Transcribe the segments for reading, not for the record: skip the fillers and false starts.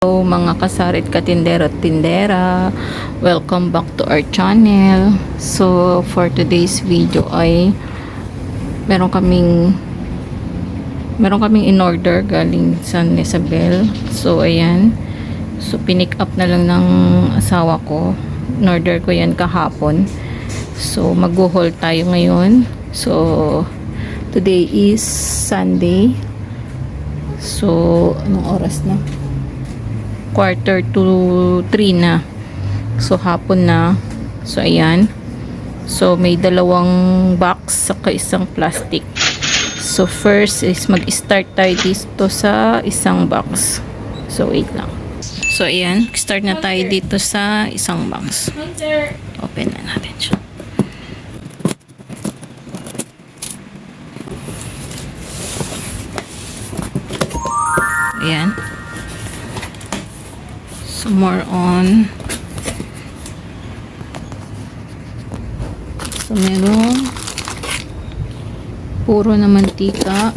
Hello mga kasarit katindero at tindera, welcome back to our channel. So for today's video ay meron kaming in order galing San Isabel. So ayan, so pinick up na lang ng asawa ko. In order ko yan kahapon, so mag-haul tayo ngayon. So today is Sunday, so anong oras na? 2:45 na. So hapon na. So ayan. So may dalawang box saka isang plastic. So first is mag-start tayo dito sa isang box. So wait lang. So ayan, start na tayo dito sa isang box. Open na natin siya. Ayan. So more on. So meron puro na mantika,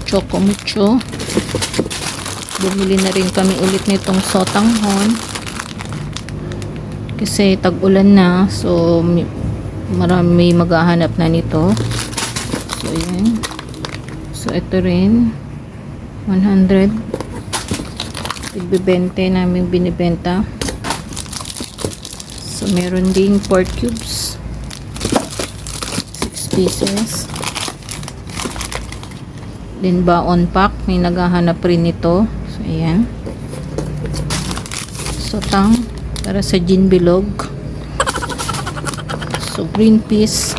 choco mucho. Bumili na rin kami ulit nitong sotanghon kasi tag-ulan na, so marami maghahanap na nito. So yan. So ito rin 100 20 namin binibenta. So meron ding pork cubes 6 pieces. Then baon pack, may naghahanap rin nito. So ayan, sotang para sa gin bilog. So green peas.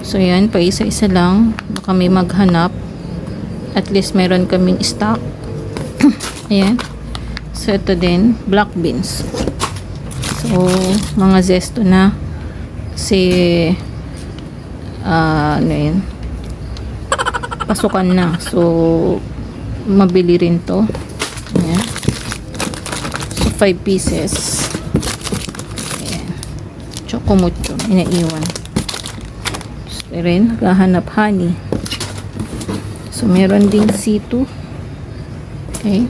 So ayan, pa isa-isa lang, baka may maghanap, at least meron kaming stock. Ayan. So ito din black beans. So mga zesto na kasi ano yun, pasukan na, so mabili rin to. Ayan. So 5 pieces. Ayan. Choco mucho inaiwan. So rin gahanap honey. So meron ding C2. Okay.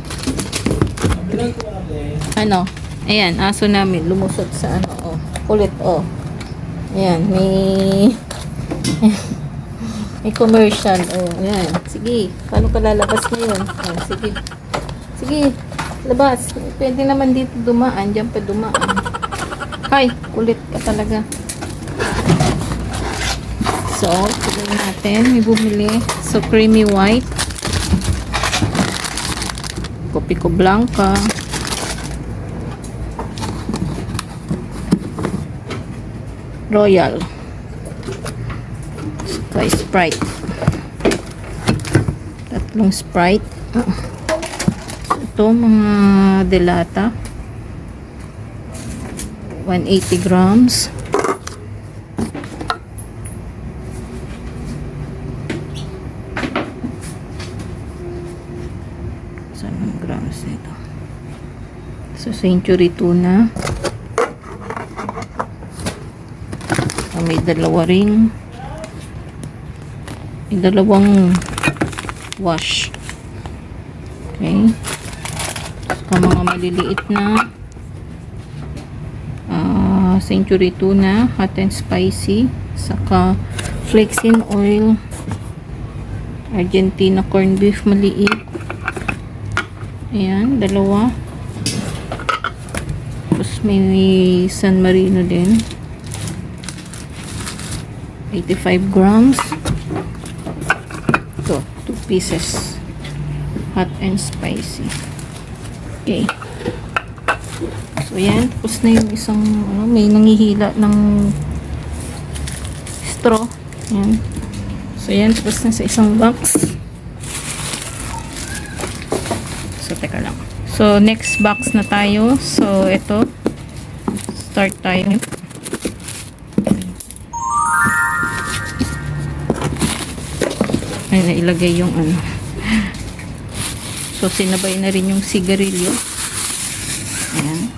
Ano? Ayan, aso namin lumusot sa ano, oh. Kulit, oh. Ayan, may commercial, oh. Ayan, sige. Paano ka lalabas ngayon? Oh, sige. Sige, labas. Pwede naman dito dumaan. Diyan pa dumaan. Ay, kulit ka talaga. So, sige natin. May bumili. So, creamy white. Pico Blanca, Royal, saka Sprite, tatlong Sprite. Ito mga delata 180 grams. Grams nito. So century tuna. So, may dalawang wash. Okay. So mga maliliit na century tuna, hot and spicy, saka flaxseed oil, Argentina corned beef maliit. Ayan, dalawa. Tapos may San Marino din. 85 grams. Ito, 2 pieces. Hot and spicy. Okay. So, ayan. Tapos na yung isang, may nangihila ng straw. Ayan. So, ayan. Tapos na sa isang box. So, teka lang. So, next box na tayo. So, ito. Start tayo. Ay, nailagay yung ano. So, sinabay na rin yung sigarilyo. Ayan.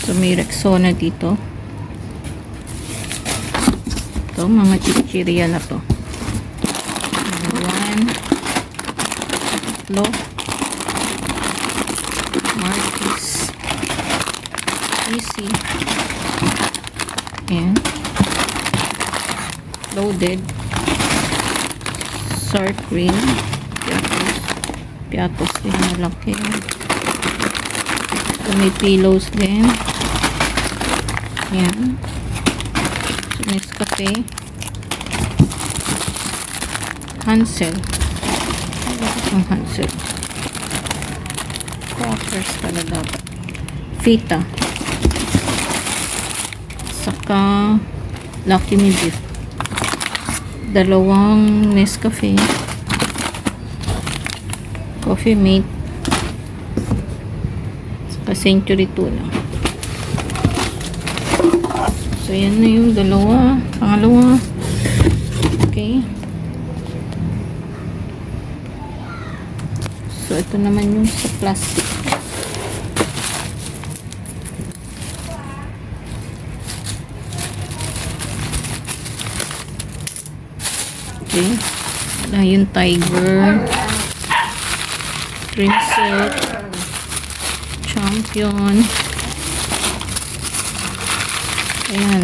So, may Rexona dito. Ito, mga chichirya na to. tatlo. Marquis. Easy. Ayan. Loaded. Sharp ring. Piatos din malaki. So, may pillows din. Ayan. So, Nescafe. Hansel. Ang Hansel. Crackers pala dapat. Fita. Saka Lucky Me Beef. Dalawang Nescafe. Coffee Mate. Saka Century Tuna. So, yan na yung dalawa. Pangalawa. Okay. So, ito naman yung sa plastic. Okay. Wala yung Tiger. Princess. Champion. Ayan,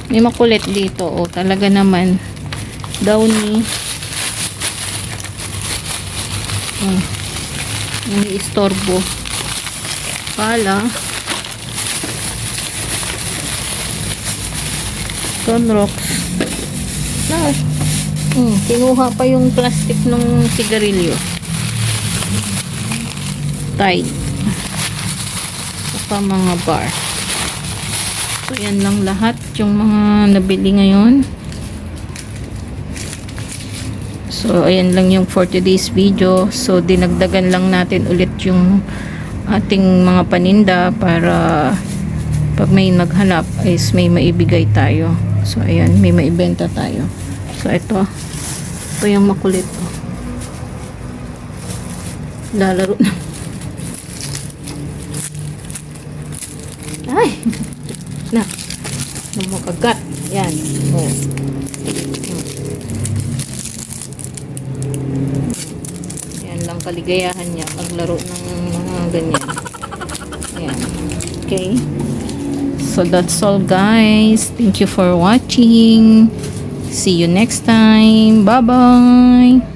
may makulit dito. O, talaga naman. Downy. May istorbo. Pala. Sunrocks. Kinuha pa yung plastic ng sigarilyo. Tide. Saka mga bar. So, yan lang lahat yung mga nabili ngayon. So, ayan lang yung for today's video. So, dinagdagan lang natin ulit yung ating mga paninda para pag may naghanap is may maibigay tayo. So, ayan, may maibenta tayo. So, ito yung makulit. Lalaro na. Ay! Na. Namakagat. Yan. Oh. Lang kaligayahan niya maglaro ng mga ganyan. Ayan. Okay. So that's all guys. Thank you for watching. See you next time. Bye bye.